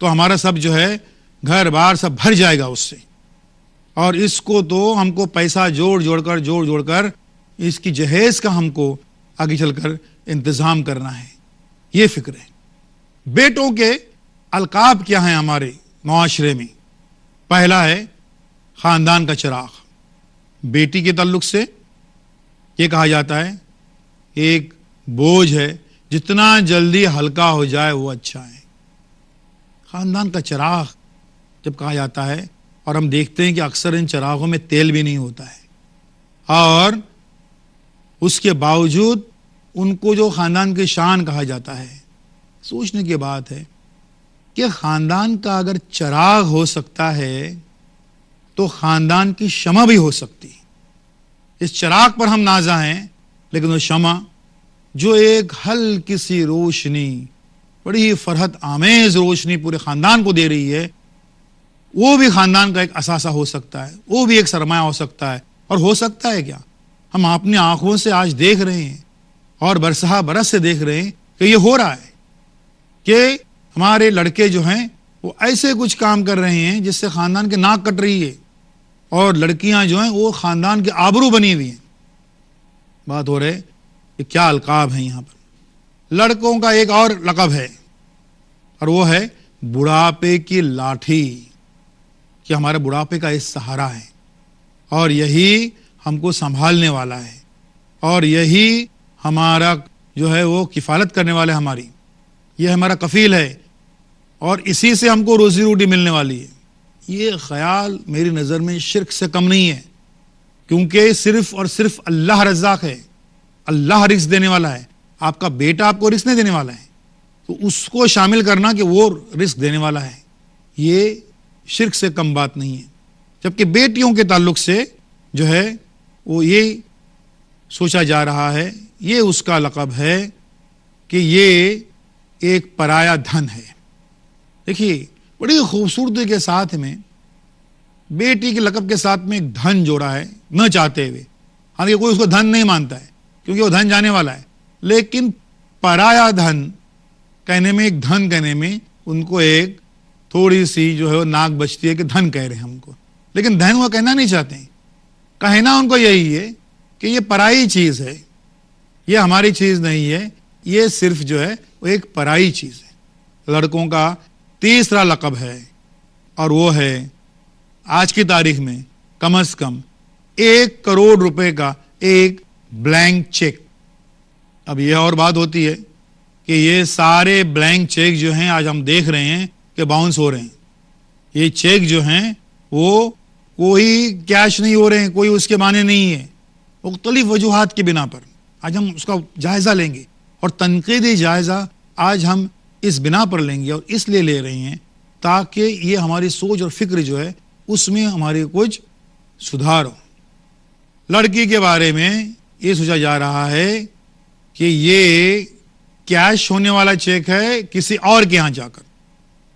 تو ہمارا سب جو ہے گھر بار سب بھر جائے گا اس سے، اور اس کو تو ہم کو پیسہ جوڑ جوڑ کر اس کی جہیز کا ہم کو آگے چل کر انتظام کرنا ہے. یہ فکر ہے. بیٹوں کے القاب کیا ہیں ہمارے معاشرے میں؟ پہلا ہے خاندان کا چراغ. بیٹی کے تعلق سے یہ کہا جاتا ہے ایک بوجھ ہے، جتنا جلدی ہلکا ہو جائے وہ اچھا ہے. خاندان کا چراغ جب کہا جاتا ہے، اور ہم دیکھتے ہیں کہ اکثر ان چراغوں میں تیل بھی نہیں ہوتا ہے، اور اس کے باوجود ان کو جو خاندان کی شان کہا جاتا ہے. سوچنے کی بات ہے کہ خاندان کا اگر چراغ ہو سکتا ہے تو خاندان کی شمع بھی ہو سکتی. اس چراغ پر ہم نازا ہیں، لیکن وہ شمع جو ایک ہلکی سی روشنی، بڑی فرحت آمیز روشنی پورے خاندان کو دے رہی ہے، وہ بھی خاندان کا ایک اثاثہ ہو سکتا ہے، وہ بھی ایک سرمایہ ہو سکتا ہے. اور ہو سکتا ہے کیا، ہم اپنی آنکھوں سے آج دیکھ رہے ہیں اور برسہ برس سے دیکھ رہے ہیں کہ یہ ہو رہا ہے کہ ہمارے لڑکے جو ہیں وہ ایسے کچھ کام کر رہے ہیں جس سے خاندان کی ناک کٹ رہی ہے، اور لڑکیاں جو ہیں وہ خاندان کے آبرو بنی ہوئی ہیں. بات ہو رہے کہ کیا القاب ہیں یہاں پر. لڑکوں کا ایک اور لقب ہے، اور وہ ہے بڑھاپے کی لاٹھی، کہ ہمارے بڑھاپے کا اس سہارا ہے، اور یہی ہم کو سنبھالنے والا ہے، اور یہی ہمارا جو ہے وہ کفالت کرنے والا ہے ہماری. یہ ہمارا کفیل ہے، اور اسی سے ہم کو روزی روٹی ملنے والی ہے. یہ خیال میری نظر میں شرک سے کم نہیں ہے، کیونکہ صرف اور صرف اللہ رزاق ہے، اللہ رزق دینے والا ہے. آپ کا بیٹا آپ کو رزق نہیں دینے والا ہے، تو اس کو شامل کرنا کہ وہ رزق دینے والا ہے، یہ شرک سے کم بات نہیں ہے. جبکہ بیٹیوں کے تعلق سے جو ہے وہ یہ سوچا جا رہا ہے، یہ اس کا لقب ہے کہ یہ ایک پرایا دھن ہے. دیکھیے بڑی خوبصورتی کے ساتھ میں بیٹی کے لقب کے ساتھ میں ایک دھن جوڑا ہے، نہ چاہتے ہوئے. حالانکہ کوئی اس کو دھن نہیں مانتا ہے کیونکہ وہ دھن جانے والا ہے، لیکن پرایا دھن کہنے میں، ایک دھن کہنے میں ان کو ایک تھوڑی سی جو ہے وہ ناک بچتی ہے کہ دھن کہہ رہے ہیں ہم کو، لیکن دھن وہ کہنا نہیں چاہتے ہیں. کہنا ان کو یہی ہے کہ یہ پرائی چیز ہے، یہ ہماری چیز نہیں ہے، یہ صرف جو ہے وہ ایک پرائی چیز ہے. لڑکوں کا تیسرا لقب ہے، اور وہ ہے آج کی تاریخ میں کم از کم 1 کروڑ روپے کا ایک بلینک چیک. اب یہ اور بات ہوتی ہے کہ یہ سارے بلینک چیک جو ہیں آج ہم دیکھ رہے ہیں کہ باؤنس ہو رہے ہیں. یہ چیک جو ہیں وہ کوئی کیش نہیں ہو رہے ہیں، کوئی اس کے معنی نہیں ہے، مختلف وجوہات کی بنا پر. آج ہم اس کا جائزہ لیں گے، اور تنقیدی جائزہ آج ہم اس بنا پر لیں گے، اور اس لیے لے رہے ہیں تاکہ یہ ہماری سوچ اور فکر جو ہے اس میں ہمارے کچھ سدھار ہو. لڑکی کے بارے میں یہ سوچا جا رہا ہے کہ یہ کیش ہونے والا چیک ہے کسی اور کے ہاں جا کر.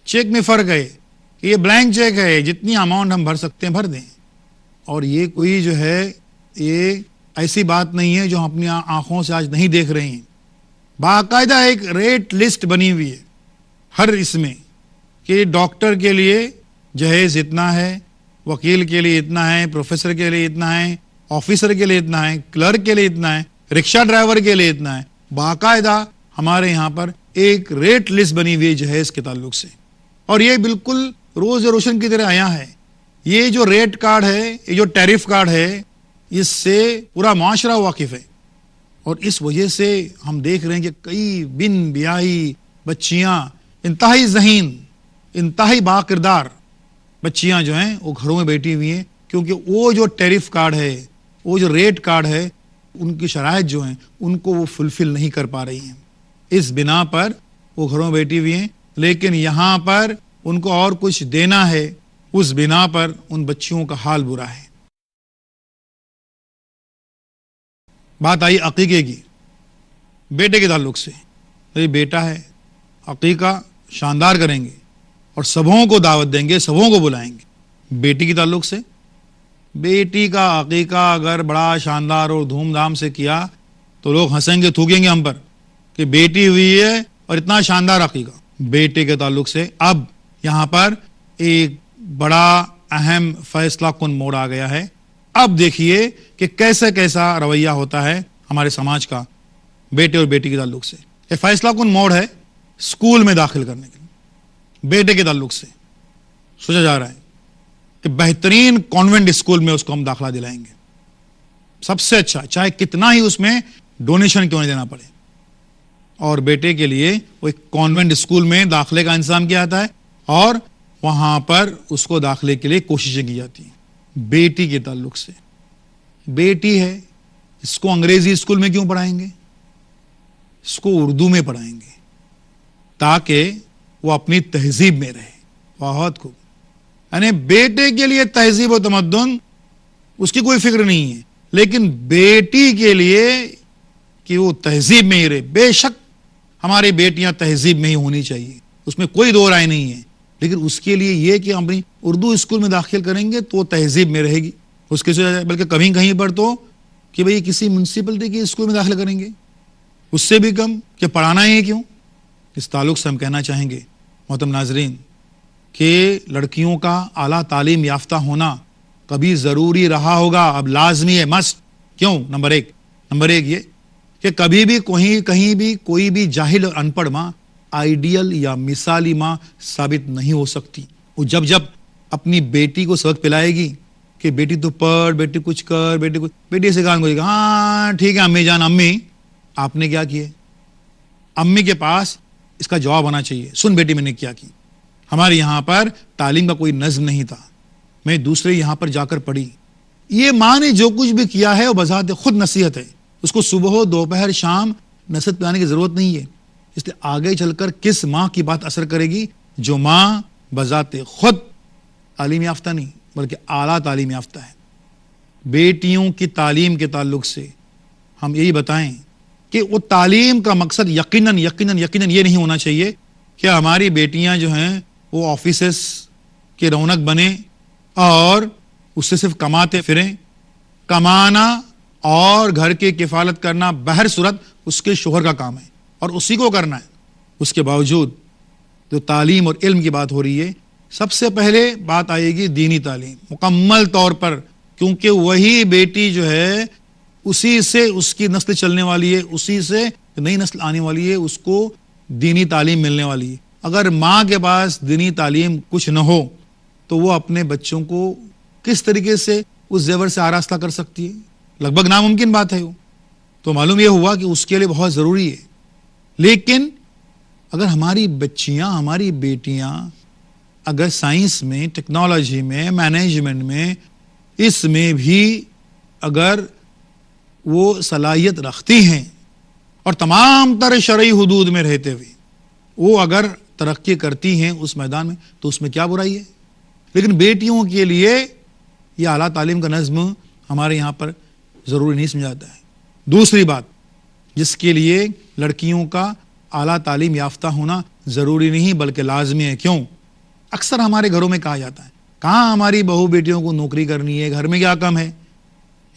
چیک میں فرق ہے کہ یہ بلینک چیک ہے، جتنی اماؤنٹ ہم بھر سکتے ہیں بھر دیں. اور یہ کوئی جو ہے یہ ایسی بات نہیں ہے جو ہم اپنی آنکھوں سے آج نہیں دیکھ رہے ہیں. باقاعدہ ایک ریٹ لسٹ بنی ہوئی ہے ہر اس میں کہ ڈاکٹر کے لیے جہیز اتنا ہے، وکیل کے لیے اتنا ہے، پروفیسر کے لیے اتنا ہے، آفیسر کے لیے اتنا ہے، کلرک کے لیے اتنا ہے، رکشہ ڈرائیور کے لیے اتنا ہے. باقاعدہ ہمارے یہاں پر ایک ریٹ لسٹ بنی ہوئی ہے جہیز کے تعلق سے، اور یہ بالکل روز روشن کی طرح آیا ہے. یہ جو ریٹ کارڈ ہے، یہ جو ٹیرف کارڈ ہے، اس سے پورا معاشرہ واقف ہے. اور اس وجہ سے ہم دیکھ رہے ہیں کہ کئی بن بیاہی بچیاں، انتہائی ذہین، انتہائی باکردار بچیاں جو ہیں وہ گھروں میں بیٹھی ہوئی ہیں، کیونکہ وہ جو ٹیرف کارڈ ہے، وہ جو ریٹ کارڈ ہے، ان کی شرائط جو ہیں ان کو وہ فلفل نہیں کر پا رہی ہیں. اس بنا پر وہ گھروں میں بیٹھی ہوئی ہیں، لیکن یہاں پر ان کو اور کچھ دینا ہے، اس بنا پر ان بچیوں کا حال برا ہے. بات آئی عقیقے کی، بیٹے کے تعلق سے. یہ بیٹا ہے، عقیقہ شاندار کریں گے اور سبھوں کو دعوت دیں گے، سبھوں کو بلائیں گے. بیٹی کے تعلق سے، بیٹی کا عقیقہ اگر بڑا شاندار اور دھوم دھام سے کیا تو لوگ ہنسیں گے، تھوکیں گے ہم پر کہ بیٹی ہوئی ہے اور اتنا شاندار عقیقہ. بیٹے کے تعلق سے اب یہاں پر ایک بڑا اہم فیصلہ کن موڑ آ گیا ہے. اب دیکھیے کہ کیسے کیسا رویہ ہوتا ہے ہمارے سماج کا بیٹے اور بیٹی کے تعلق سے. یہ فیصلہ کن موڑ ہے اسکول میں داخل کرنے کے لیے. بیٹے کے تعلق سے سوچا جا رہا ہے کہ بہترین کانوینٹ اسکول میں اس کو ہم داخلہ دلائیں گے, سب سے اچھا, چاہے کتنا ہی اس میں ڈونیشن کیوں نہیں دینا پڑے. اور بیٹے کے لیے وہ ایک کانوینٹ اسکول میں داخلے کا انتظام کیا جاتا ہے اور وہاں پر اس کو داخلے کے لیے کوششیں کی جاتی ہیں. بیٹی کے تعلق سے, بیٹی ہے, اس کو انگریزی اسکول میں کیوں پڑھائیں گے, اس کو اردو میں پڑھائیں گے تاکہ وہ اپنی تہذیب میں رہے. بہت خوب. یعنی بیٹے کے لیے تہذیب و تمدن اس کی کوئی فکر نہیں ہے, لیکن بیٹی کے لیے کہ وہ تہذیب میں ہی رہے. بے شک ہماری بیٹیاں تہذیب میں ہی ہونی چاہیے, اس میں کوئی دو رائے نہیں ہے, لیکن اس کے لیے یہ کہ ہم اپنی اردو اسکول میں داخل کریں گے تو وہ تہذیب میں رہے گی. اس کے بلکہ کبھی کہیں پر تو کہ بھئی کسی میونسپلٹی کے اسکول میں داخل کریں گے, اس سے بھی کم کہ پڑھانا ہی کیوں. اس تعلق سے ہم کہنا چاہیں گے محترم ناظرین کہ لڑکیوں کا اعلیٰ تعلیم یافتہ ہونا کبھی ضروری رہا ہوگا, اب لازمی ہے, مسٹ. کیوں؟ نمبر ایک یہ کہ کبھی بھی کہیں بھی کوئی بھی جاہل اور ان پڑھ ماں آئیڈیل یا مثالی ماں ثابت نہیں ہو سکتی. وہ جب اپنی بیٹی کو سبق پلائے گی کہ بیٹی تو پڑھ, بیٹی کچھ کر, بیٹی سے کہا گا ہاں ٹھیک ہے امی جان, امی آپ نے کیا کیے, امی کے پاس اس کا جواب آنا چاہیے, سن بیٹی میں نے کیا کی. ہمارے یہاں پر تعلیم کا کوئی نظم نہیں تھا, میں دوسرے یہاں پر جا کر پڑھی. یہ ماں نے جو کچھ بھی کیا ہے وہ بذات خود نصیحت ہے, اس کو صبح دوپہر شام نصیحت پلانے کی ضرورت نہیں ہے. اس لیے آگے چل کر کس ماں کی بات اثر کرے گی؟ جو ماں بذات خود تعلیم یافتہ نہیں بلکہ اعلیٰ تعلیم یافتہ ہے. بیٹیوں کی تعلیم کے تعلق سے ہم یہی بتائیں کہ وہ تعلیم کا مقصد یقیناً یہ نہیں ہونا چاہیے کہ ہماری بیٹیاں جو ہیں وہ آفیسز کی رونق بنے اور اس سے صرف کماتے پھریں. کمانا اور گھر کی کفالت کرنا بہر صورت اس کے شوہر کا کام ہے اور اسی کو کرنا ہے. اس کے باوجود جو تعلیم اور علم کی بات ہو رہی ہے, سب سے پہلے بات آئے گی دینی تعلیم مکمل طور پر, کیونکہ وہی بیٹی جو ہے اسی سے اس کی نسل چلنے والی ہے, اسی سے نئی نسل آنے والی ہے, اس کو دینی تعلیم ملنے والی ہے. اگر ماں کے پاس دینی تعلیم کچھ نہ ہو تو وہ اپنے بچوں کو کس طریقے سے اس زیور سے آراستہ کر سکتی ہے؟ لگ بھگ ناممکن بات ہے. وہ تو معلوم یہ ہوا کہ اس کے لیے بہت ضروری ہے. لیکن اگر ہماری بچیاں, ہماری بیٹیاں اگر سائنس میں, ٹیکنالوجی میں, مینجمنٹ میں, اس میں بھی اگر وہ صلاحیت رکھتی ہیں اور تمام تر شرعی حدود میں رہتے ہوئے وہ اگر ترقی کرتی ہیں اس میدان میں, تو اس میں کیا برائی ہے؟ لیکن بیٹیوں کے لیے یہ اعلیٰ تعلیم کا نظم ہمارے یہاں پر ضروری نہیں سمجھا جاتا ہے. دوسری بات جس کے لیے لڑکیوں کا اعلیٰ تعلیم یافتہ ہونا ضروری نہیں بلکہ لازمی ہے. کیوں؟ اکثر ہمارے گھروں میں کہا جاتا ہے کہاں ہماری بہو بیٹیوں کو نوکری کرنی ہے, گھر میں کیا کم ہے.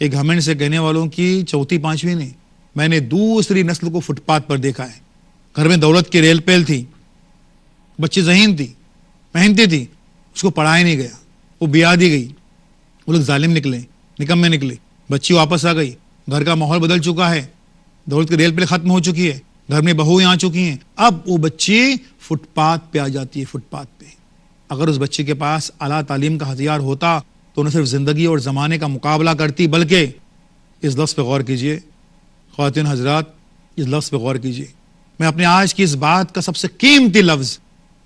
ایک گھمنڈ سے کہنے والوں کی چوتھی پانچویں نے, میں نے دوسری نسل کو فٹ پاتھ پر دیکھا ہے. گھر میں دولت کی ریل پیل تھی, بچی ذہین تھی, محنتی تھی, اس کو پڑھایا نہیں گیا, وہ بیاہ دی گئی, وہ لوگ ظالم نکلے, نکمے نکلے, بچی واپس آ گئی, گھر کا ماحول بدل چکا ہے, دولت کی ریل پیل ختم ہو چکی ہے, گھر میں بہو آ چکی ہیں, اب وہ بچی فٹ پاتھ پہ آ جاتی ہے. فٹ پاتھ پہ اگر اس بچے کے پاس اعلیٰ تعلیم کا ہتھیار ہوتا تو نہ صرف زندگی اور زمانے کا مقابلہ کرتی بلکہ اس لفظ پہ غور کیجئے خواتین حضرات, اس لفظ پہ غور کیجئے. میں اپنے آج کی اس بات کا سب سے قیمتی لفظ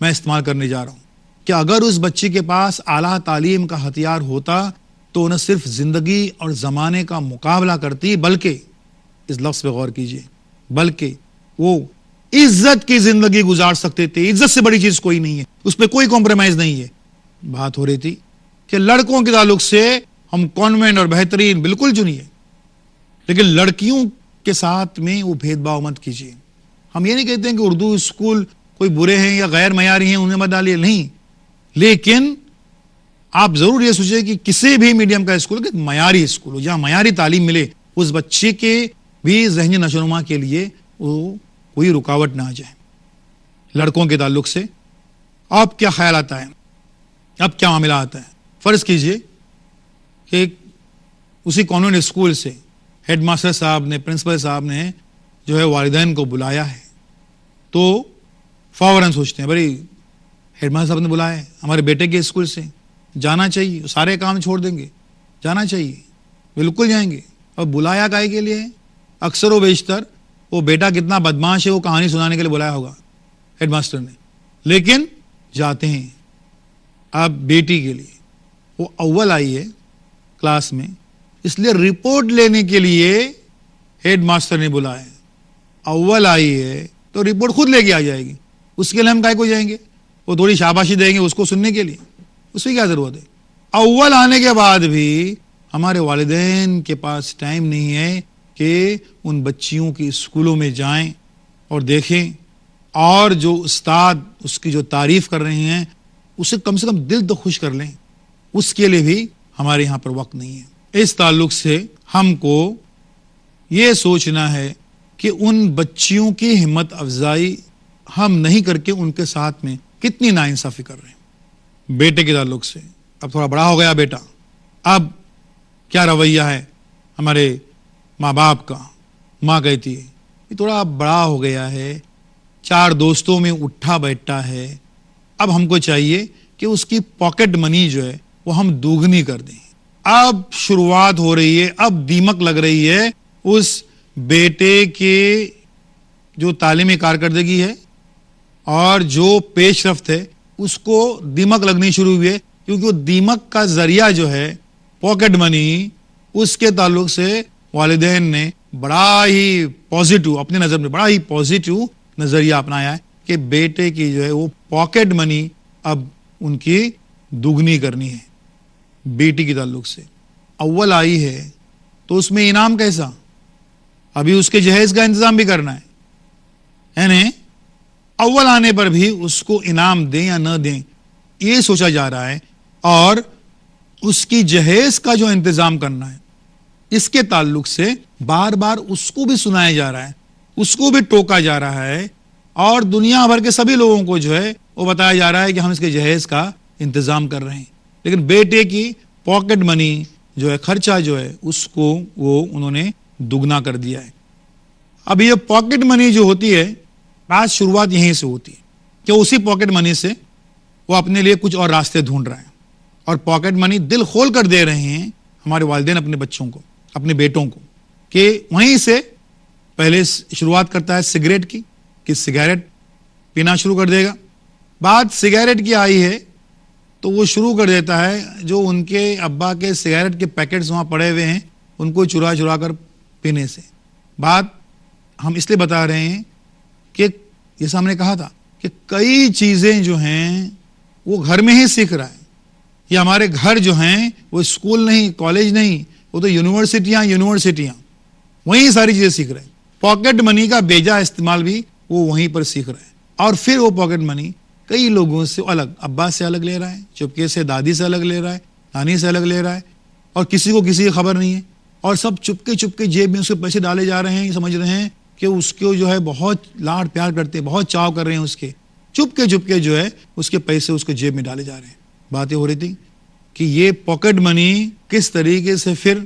میں استعمال کرنے جا رہا ہوں کہ اگر اس بچی کے پاس اعلیٰ تعلیم کا ہتھیار ہوتا تو نہ صرف زندگی اور زمانے کا مقابلہ کرتی بلکہ اس لفظ پہ غور کیجئے بلکہ وہ عزت کی زندگی گزار سکتے تھے. عزت سے بڑی چیز کوئی نہیں ہے, اس پہ کوئی کمپرومائز نہیں ہے. بات ہو رہی تھی کہ لڑکوں کے تعلق سے ہم کانوینٹ اور بہترین بالکل چنیے, لیکن لڑکیوں کے ساتھ میں وہ بھید بھاؤ مت کیجیے. ہم یہ نہیں کہتے ہیں کہ اردو اسکول کوئی برے ہیں یا غیر معیاری ہیں انہیں مت ڈالیے, نہیں, لیکن آپ ضرور یہ سوچیں کہ کسی بھی میڈیم کا اسکول کہ معیاری اسکول ہو جہاں معیاری تعلیم ملے, اس بچے کے بھی ذہنی نشوونما کے لیے وہ کوئی رکاوٹ نہ آ جائے. لڑکوں کے تعلق سے اب کیا خیال آتا ہے، اب کیا معاملہ آتا ہے؟ فرض کیجئے کہ اسی کانوینٹ اسکول سے ہیڈ ماسٹر صاحب نے، پرنسپل صاحب نے جو ہے والدین کو بلایا ہے، تو فوراً سوچتے ہیں بھائی ہیڈ ماسٹر صاحب نے بلایا ہے ہمارے بیٹے کے اسکول سے، جانا چاہیے، سارے کام چھوڑ دیں گے، جانا چاہیے، بالکل جائیں گے۔ اور بلایا کائے کے لیے؟ اکثر و بیشتر وہ بیٹا کتنا بدماش ہے وہ کہانی سنانے کے لیے بلایا ہوگا ہیڈ ماسٹر نے، لیکن جاتے ہیں۔ اب بیٹی کے لیے وہ اول آئی ہے کلاس میں، اس لیے رپورٹ لینے کے لیے ہیڈ ماسٹر نے بلایا، اول آئی ہے تو رپورٹ خود لے کے آ جائے گی، اس کے لیے ہم کائے کو جائیں گے؟ وہ تھوڑی شاباشی دیں گے اس کو سننے کے لیے، اس کی کیا ضرورت ہے؟ اول آنے کے بعد بھی ہمارے والدین کے پاس ٹائم نہیں ہے کہ ان بچیوں کی اسکولوں میں جائیں اور دیکھیں، اور جو استاد اس کی جو تعریف کر رہے ہیں اسے کم سے کم دل تو خوش کر لیں، اس کے لیے بھی ہمارے یہاں پر وقت نہیں ہے۔ اس تعلق سے ہم کو یہ سوچنا ہے کہ ان بچیوں کی ہمت افزائی ہم نہیں کر کے ان کے ساتھ میں کتنی ناانصافی کر رہے ہیں۔ بیٹے کے تعلق سے اب تھوڑا بڑا ہو گیا بیٹا، اب کیا رویہ ہے ہمارے ماں باپ کا؟ ماں کہتی ہے یہ تھوڑا بڑا ہو گیا ہے، 4 دوستوں میں اٹھا بیٹھا ہے، اب ہم کو چاہیے کہ اس کی پاکٹ منی جو ہے وہ ہم دوگنی کر دیں۔ اب شروعات ہو رہی ہے، اب دیمک لگ رہی ہے اس بیٹے کے جو تعلیمی کارکردگی ہے اور جو پیش رفت ہے اس کو دیمک لگنی شروع ہوئی ہے، کیونکہ وہ دیمک کا ذریعہ جو ہے پاکٹ منی، اس کے تعلق سے والدین نے بڑا ہی پازیٹو، اپنی نظر میں بڑا ہی پازیٹو نظریہ اپنایا ہے کہ بیٹے کی جو ہے وہ پاکٹ منی اب ان کی دگنی کرنی ہے۔ بیٹی کے تعلق سے اول آئی ہے تو اس میں انعام کیسا؟ ابھی اس کے جہیز کا انتظام بھی کرنا ہے، یعنی اول آنے پر بھی اس کو انعام دیں یا نہ دیں یہ سوچا جا رہا ہے، اور اس کی جہیز کا جو انتظام کرنا ہے اس کے تعلق سے بار بار اس کو بھی سنایا جا رہا ہے، اس کو بھی ٹوکا جا رہا ہے، اور دنیا بھر کے سبھی لوگوں کو جو ہے وہ بتایا جا رہا ہے کہ ہم اس کے جہیز کا انتظام کر رہے ہیں، لیکن بیٹے کی پاکٹ منی جو ہے، خرچہ جو ہے، اس کو وہ انہوں نے دگنا کر دیا ہے۔ اب یہ پاکٹ منی جو ہوتی ہے، آج شروعات یہیں سے ہوتی ہے کہ اسی پاکٹ منی سے وہ اپنے لیے کچھ اور راستے ڈھونڈ رہے ہیں، اور پاکٹ منی دل کھول کر دے رہے ہیں ہمارے والدین اپنے بچوں کو، اپنے بیٹوں کو، کہ وہیں سے پہلے شروعات کرتا ہے سگریٹ کی، کہ سگریٹ پینا شروع کر دے گا، بعد سگریٹ کی آئی ہے تو وہ شروع کر دیتا ہے جو ان کے ابا کے سگریٹ کے پیکٹس وہاں پڑے ہوئے ہیں ان کو چرا چرا کر پینے سے۔ بات ہم اس لیے بتا رہے ہیں کہ جیسا ہم نے کہا تھا کہ کئی چیزیں جو ہیں وہ گھر میں ہی سیکھ رہا ہے، یہ ہمارے گھر جو ہیں وہ اسکول نہیں، کالج نہیں، وہ تو یونیورسٹیاں وہیں ساری چیزیں سیکھ رہے ہیں۔ پاکٹ منی کا بیجا استعمال بھی وہ وہیں پر سیکھ رہے ہیں، اور پھر وہ پاکٹ منی کئی لوگوں سے الگ، ابا سے الگ لے رہا ہے، چپکے سے دادی سے الگ لے رہا ہے، نانی سے الگ لے رہا ہے، اور کسی کو کسی کی خبر نہیں ہے، اور سب چپکے چپکے جیب میں اس کے پیسے ڈالے جا رہے ہیں، یہ سمجھ رہے ہیں کہ اس کو جو ہے بہت لاڈ پیار کرتے ہیں، بہت چاو کر رہے ہیں، اس کے چپکے چپکے جو ہے اس کے پیسے اس کے جیب میں ڈالے جا رہے ہیں۔ باتیں ہو رہی تھی کہ یہ پاکٹ منی کس طریقے سے پھر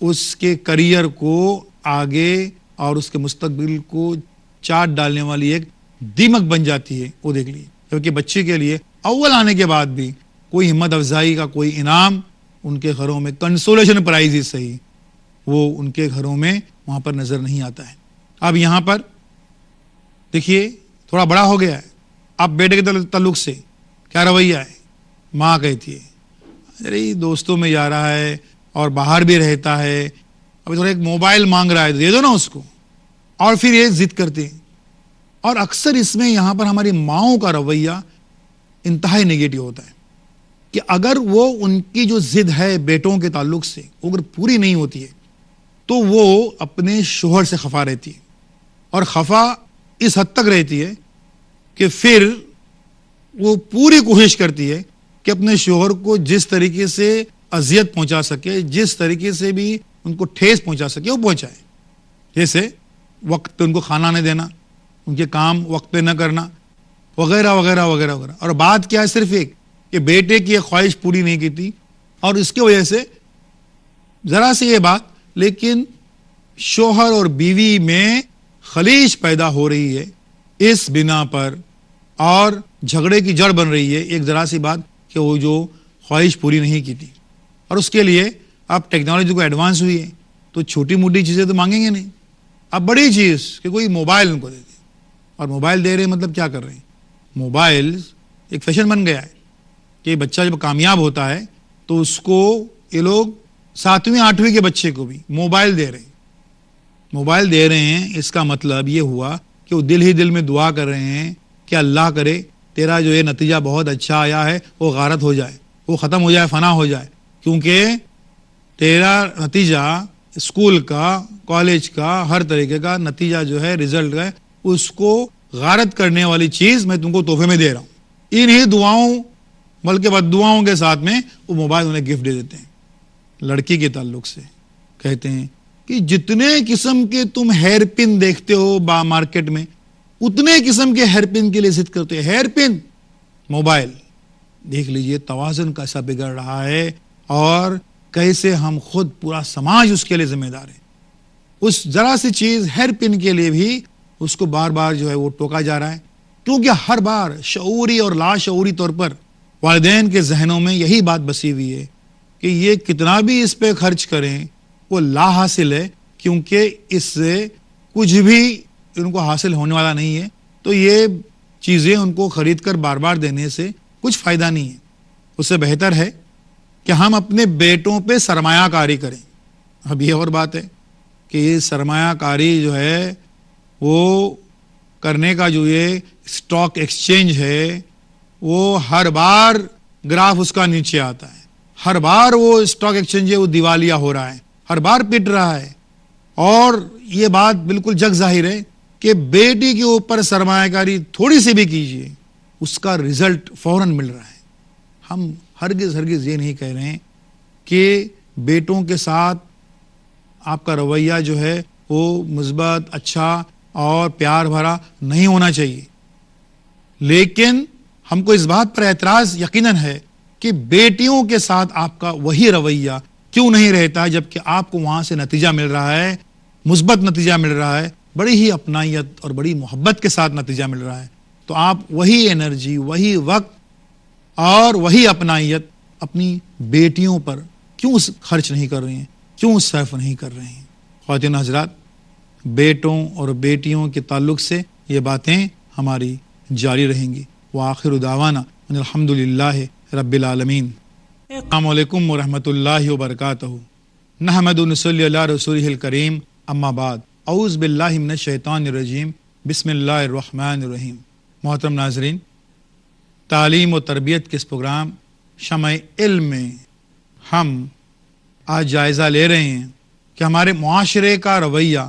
اس کے کریئر کو آگے اور اس کے مستقبل کو چاٹ ڈالنے والی ایک دیمک بن جاتی ہے، وہ دیکھ لیے، کیونکہ بچے کے لیے اول آنے کے بعد بھی کوئی ہمت افزائی کا کوئی انعام ان کے گھروں میں، کنسولیشن پرائز ہی صحیح، وہ ان کے گھروں میں وہاں پر نظر نہیں آتا ہے۔ اب یہاں پر دیکھیے تھوڑا بڑا ہو گیا ہے، اب بیٹے کے تعلق سے کیا رویہ ہے؟ ماں کہتی ہے ارے دوستوں میں جا رہا ہے اور باہر بھی رہتا ہے، ابھی تھوڑا ایک موبائل مانگ رہا ہے دے دو نا اس کو، اور پھر یہ ضد کرتے ہیں، اور اکثر اس میں یہاں پر ہماری ماؤں کا رویہ انتہائی نیگیٹو ہوتا ہے کہ اگر وہ ان کی جو ضد ہے بیٹوں کے تعلق سے اگر پوری نہیں ہوتی ہے تو وہ اپنے شوہر سے خفا رہتی ہے، اور خفا اس حد تک رہتی ہے کہ پھر وہ پوری کوشش کرتی ہے کہ اپنے شوہر کو جس طریقے سے اذیت پہنچا سکے، جس طریقے سے بھی ان کو ٹھیس پہنچا سکے وہ پہنچائے، جیسے وقت پہ ان کو کھانا نہیں دینا، ان کے کام وقت پہ نہ کرنا، وغیرہ وغیرہ وغیرہ وغیرہ. اور بات کیا ہے؟ صرف ایک کہ بیٹے کی ایک خواہش پوری نہیں کی تھی، اور اس کی وجہ سے ذرا سی یہ بات، لیکن شوہر اور بیوی میں خلیج پیدا ہو رہی ہے اس بنا پر، اور جھگڑے کی جڑ بن رہی ہے ایک ذرا سی بات کہ وہ جو خواہش پوری نہیں کی تھی. اور اس کے لیے اب ٹیکنالوجی کو ایڈوانس ہوئی ہے تو چھوٹی موٹی چیزیں تو مانگیں گے نہیں، اب بڑی چیز کہ کوئی موبائل ان کو دے دے. اور موبائل دے رہے مطلب کیا کر رہے ہیں؟ موبائل ایک فیشن بن گیا ہے کہ بچہ جب کامیاب ہوتا ہے تو اس کو یہ لوگ 7ویں 8ویں کے بچے کو بھی موبائل دے رہے ہیں. موبائل دے رہے ہیں اس کا مطلب یہ ہوا کہ وہ دل ہی دل میں دعا کر رہے ہیں کہ اللہ کرے تیرا جو یہ نتیجہ بہت اچھا آیا ہے وہ غارت ہو جائے، وہ ختم ہو جائے، فنا ہو جائے، کیونکہ تیرا نتیجہ اسکول کا، کالج کا، ہر طریقے کا نتیجہ جو ہے، رزلٹ ہے، اس کو غارت کرنے والی چیز میں تم کو تحفے میں دے رہا ہوں. انہی دعاؤں بلکہ بد دعاؤں کے ساتھ میں وہ موبائل انہیں گفٹ دے دیتے ہیں. لڑکی کے تعلق سے کہتے ہیں کہ جتنے قسم کے تم ہیئر پن دیکھتے ہو مارکیٹ میں، اتنے قسم کے ہیئر پن کے لیے ضد کرتے ہیں. ہیئر پن، موبائل. دیکھ لیجئے توازن کیسا بگڑ رہا ہے اور کیسے ہم خود، پورا سماج اس کے لیے ذمہ دار ہے. اس ذرا سی چیز ہیئر پن کے لیے بھی اس کو بار بار جو ہے وہ ٹوکا جا رہا ہے، کیونکہ ہر بار شعوری اور لاشعوری طور پر والدین کے ذہنوں میں یہی بات بسی ہوئی ہے کہ یہ کتنا بھی اس پہ خرچ کریں وہ لا حاصل ہے، کیونکہ اس سے کچھ بھی ان کو حاصل ہونے والا نہیں ہے. تو یہ چیزیں ان کو خرید کر بار بار دینے سے کچھ فائدہ نہیں ہے. اس سے بہتر ہے کہ ہم اپنے بیٹوں پہ سرمایہ کاری کریں. اب یہ اور بات ہے کہ یہ سرمایہ کاری جو ہے وہ کرنے کا جو یہ اسٹاک ایکسچینج ہے وہ ہر بار گراف اس کا نیچے آتا ہے، ہر بار وہ اسٹاک ایکسچینج ہے وہ دیوالیہ ہو رہا ہے، ہر بار پٹ رہا ہے. اور یہ بات بالکل جگ ظاہر ہے کہ بیٹی کے اوپر سرمایہ کاری تھوڑی سی بھی کیجیے، اس کا رزلٹ فوراً مل رہا ہے. ہم ہرگز یہ نہیں کہہ رہے ہیں کہ بیٹوں کے ساتھ آپ کا رویہ جو ہے وہ مثبت، اچھا اور پیار بھرا نہیں ہونا چاہیے، لیکن ہم کو اس بات پر اعتراض یقیناً ہے کہ بیٹیوں کے ساتھ آپ کا وہی رویہ کیوں نہیں رہتا جبکہ آپ کو وہاں سے نتیجہ مل رہا ہے، مثبت نتیجہ مل رہا ہے، بڑی ہی اپنائیت اور بڑی محبت کے ساتھ نتیجہ مل رہا ہے. تو آپ وہی انرجی، وہی وقت اور وہی اپنائیت اپنی بیٹیوں پر کیوں خرچ نہیں کر رہے ہیں، کیوں صرف نہیں کر رہے ہیں؟ خواتین حضرات، بیٹوں اور بیٹیوں کے تعلق سے یہ باتیں ہماری جاری رہیں گی. وآخر دعوانا ان الحمدللہ رب العالمین. السلام علیکم ورحمۃ اللہ وبرکاتہ. نحمد ونصلی علی رسولہ الکریم، اما بعد. اعوذ باللہ من الشیطان الرجیم، بسم اللہ الرحمن الرحیم. محترم ناظرین، تعلیم و تربیت کے اس پروگرام شمع علم میں ہم آج جائزہ لے رہے ہیں کہ ہمارے معاشرے کا رویہ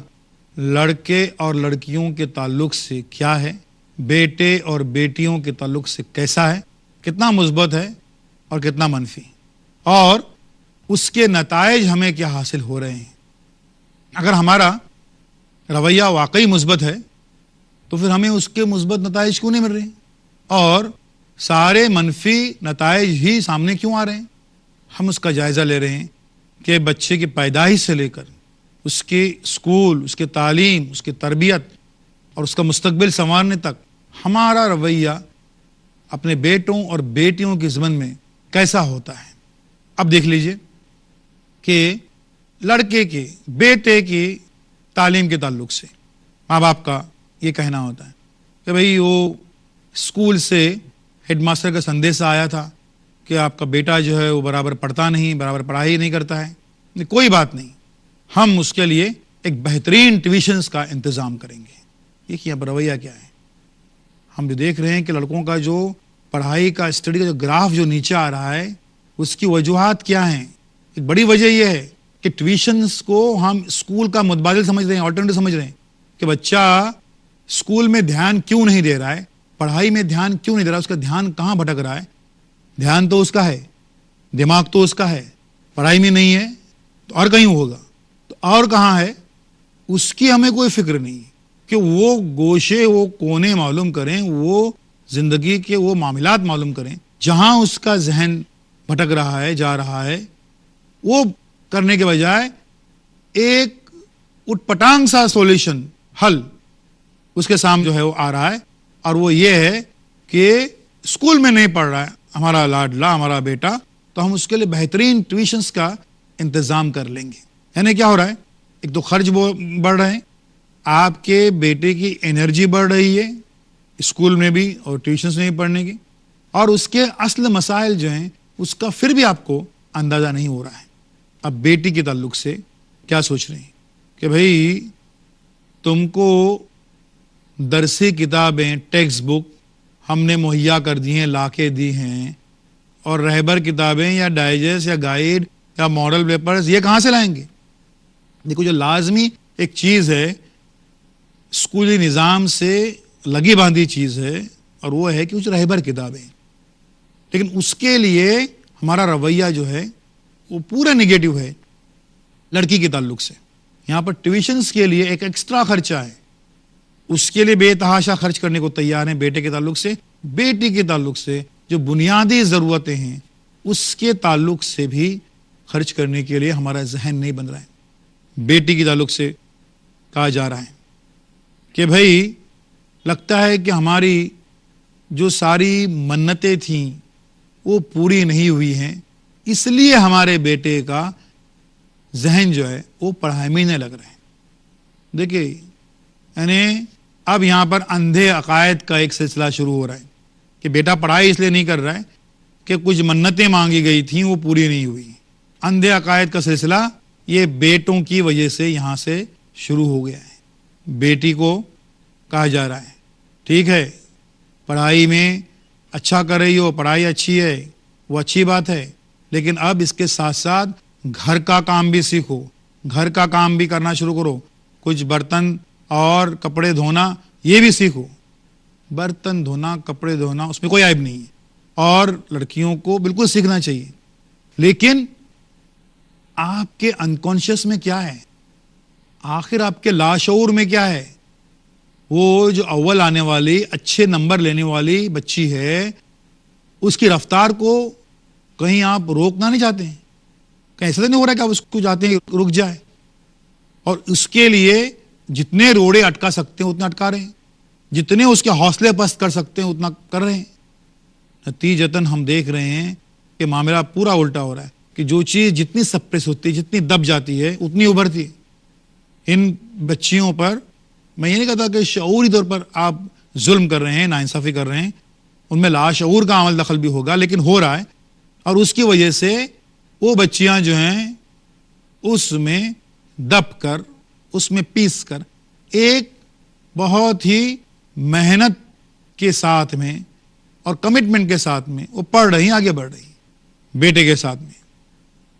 لڑکے اور لڑکیوں کے تعلق سے کیا ہے، بیٹے اور بیٹیوں کے تعلق سے کیسا ہے، کتنا مثبت ہے اور کتنا منفی، اور اس کے نتائج ہمیں کیا حاصل ہو رہے ہیں. اگر ہمارا رویہ واقعی مثبت ہے تو پھر ہمیں اس کے مثبت نتائج کیوں نہیں مل رہے ہیں، اور سارے منفی نتائج ہی سامنے کیوں آ رہے ہیں؟ ہم اس کا جائزہ لے رہے ہیں کہ بچے کی پیدائش سے لے کر اس کے اسکول، اس کے تعلیم، اس کی تربیت اور اس کا مستقبل سنوارنے تک ہمارا رویہ اپنے بیٹوں اور بیٹیوں کے ضمن میں کیسا ہوتا ہے. اب دیکھ لیجئے کہ لڑکے کے، بیٹے کی تعلیم کے تعلق سے ماں باپ کا یہ کہنا ہوتا ہے کہ بھئی وہ اسکول سے ہیڈ ماسٹر کا سندیشہ آیا تھا کہ آپ کا بیٹا جو ہے وہ برابر پڑھتا نہیں، برابر پڑھائی نہیں کرتا ہے. کوئی بات نہیں، ہم اس کے لیے ایک بہترین ٹیوشنز کا انتظام کریں گے. یہ رویہ کیا ہے؟ ہم جو دیکھ رہے ہیں کہ لڑکوں کا جو پڑھائی کا، اسٹڈی کا جو گراف جو نیچے آ رہا ہے، اس کی وجوہات کیا ہیں؟ ایک بڑی وجہ یہ ہے کہ ٹیوشنز کو ہم اسکول کا متبادل سمجھ رہے ہیں، آلٹرنیٹو سمجھ رہے ہیں کہ بچہ اسکول میں دھیان کیوں نہیں دے رہا ہے، پڑھائی میں دھیان کیوں نہیں دے رہا ہے، اس کا دھیان کہاں بھٹک رہا ہے؟ دھیان تو اس کا ہے، دماغ تو اس کا ہے، پڑھائی میں نہیں ہے تو اور کہیں ہوگا، تو اور کہاں ہے اس کی ہمیں کوئی فکر نہیں کہ وہ گوشے، وہ کونے معلوم کریں، وہ زندگی کے وہ معاملات معلوم کریں جہاں اس کا ذہن بھٹک رہا ہے، جا رہا ہے، وہ کرنے کے بجائے ایک اٹھ پٹانگ سا سولوشن، حل اس کے سامنے جو ہے وہ آ رہا ہے، اور وہ یہ ہے کہ اسکول میں نہیں پڑھ رہا ہے ہمارا لاڈلا، ہمارا بیٹا، تو ہم اس کے لیے بہترین ٹیوشنز کا انتظام کر لیں گے۔ یعنی کیا ہو رہا ہے؟ ایک تو خرچ بڑھ رہے ہیں، آپ کے بیٹے کی انرجی بڑھ رہی ہے اسکول میں بھی اور ٹیوشنز میں بھی پڑھنے کی، اور اس کے اصل مسائل جو ہیں اس کا پھر بھی آپ کو اندازہ نہیں ہو رہا ہے۔ اب بیٹی کے تعلق سے کیا سوچ رہے ہیں کہ بھائی تم کو درسی کتابیں، ٹیکسٹ بک ہم نے مہیا کر دی ہیں، لا کے دی ہیں، اور رہبر کتابیں یا ڈائجسٹ یا گائیڈ یا ماڈل پیپرز یہ کہاں سے لائیں گے؟ دیکھو، جو لازمی ایک چیز ہے، اسکولی نظام سے لگی باندھی چیز ہے، اور وہ ہے کہ کچھ رہبر کتابیں، لیکن اس کے لیے ہمارا رویہ جو ہے وہ پورا نگیٹو ہے لڑکی کے تعلق سے۔ یہاں پر ٹیوشنز کے لیے ایک ایکسٹرا خرچہ ہے، اس کے لیے بے تحاشا خرچ کرنے کو تیار ہیں بیٹے کے تعلق سے۔ بیٹی کے تعلق سے جو بنیادی ضرورتیں ہیں اس کے تعلق سے بھی خرچ کرنے کے لیے ہمارا ذہن نہیں بن رہا ہے۔ بیٹی کے تعلق سے کہا جا رہا ہے کہ بھائی لگتا ہے کہ ہماری جو ساری منتیں تھیں وہ پوری نہیں ہوئی ہیں، اس لیے ہمارے بیٹے کا ذہن جو ہے وہ پڑھائی میں نہیں لگ رہا ہے۔ دیکھیے، یعنی اب یہاں پر اندھے عقائد کا ایک سلسلہ شروع ہو رہا ہے کہ بیٹا پڑھائی اس لیے نہیں کر رہا ہے کہ کچھ منتیں مانگی گئی تھیں وہ پوری نہیں ہوئی۔ اندھے عقائد کا سلسلہ یہ بیٹوں کی وجہ سے یہاں سے شروع ہو گیا ہے۔ بیٹی کو کہا جا رہا ہے ٹھیک ہے پڑھائی میں اچھا کر رہی ہو، پڑھائی اچھی ہے، وہ اچھی بات ہے، لیکن اب اس کے ساتھ ساتھ گھر کا کام بھی سیکھو، گھر کا کام بھی کرنا شروع کرو، کچھ برتن اور کپڑے دھونا یہ بھی سیکھو۔ برتن دھونا، کپڑے دھونا اس میں کوئی عیب نہیں ہے، اور لڑکیوں کو بالکل سیکھنا چاہیے، لیکن آپ کے انکانشیس میں کیا ہے؟ آخر آپ کے لاشعور میں کیا ہے؟ وہ جو اول آنے والی، اچھے نمبر لینے والی بچی ہے، اس کی رفتار کو کہیں آپ روکنا نہیں چاہتے ہیں؟ کہیں ایسا نہیں ہو رہا کہ آپ اس کو چاہتے ہیں رک جائے، اور اس کے لیے جتنے روڑے اٹکا سکتے ہیں اتنا اٹکا رہے ہیں، جتنے اس کے حوصلے پست کر سکتے ہیں اتنا کر رہے ہیں۔ نتیجتاً ہم دیکھ رہے ہیں کہ معاملہ پورا الٹا ہو رہا ہے کہ جو چیز جتنی سپریس ہوتی ہے، جتنی دب جاتی ہے، اتنی ابھرتی ہے۔ ان بچیوں پر میں یہ نہیں کہتا کہ شعوری طور پر آپ ظلم کر رہے ہیں، ناانصافی کر رہے ہیں، ان میں لاشعور کا عمل دخل بھی ہوگا، لیکن ہو رہا ہے، اور اس کی وجہ سے وہ بچیاں جو ہیں اس میں دب کر، اس میں پیس کر، ایک بہت ہی محنت کے ساتھ میں اور کمٹمنٹ کے ساتھ میں وہ پڑھ رہی ہیں، آگے بڑھ رہی ہیں۔ بیٹے کے ساتھ میں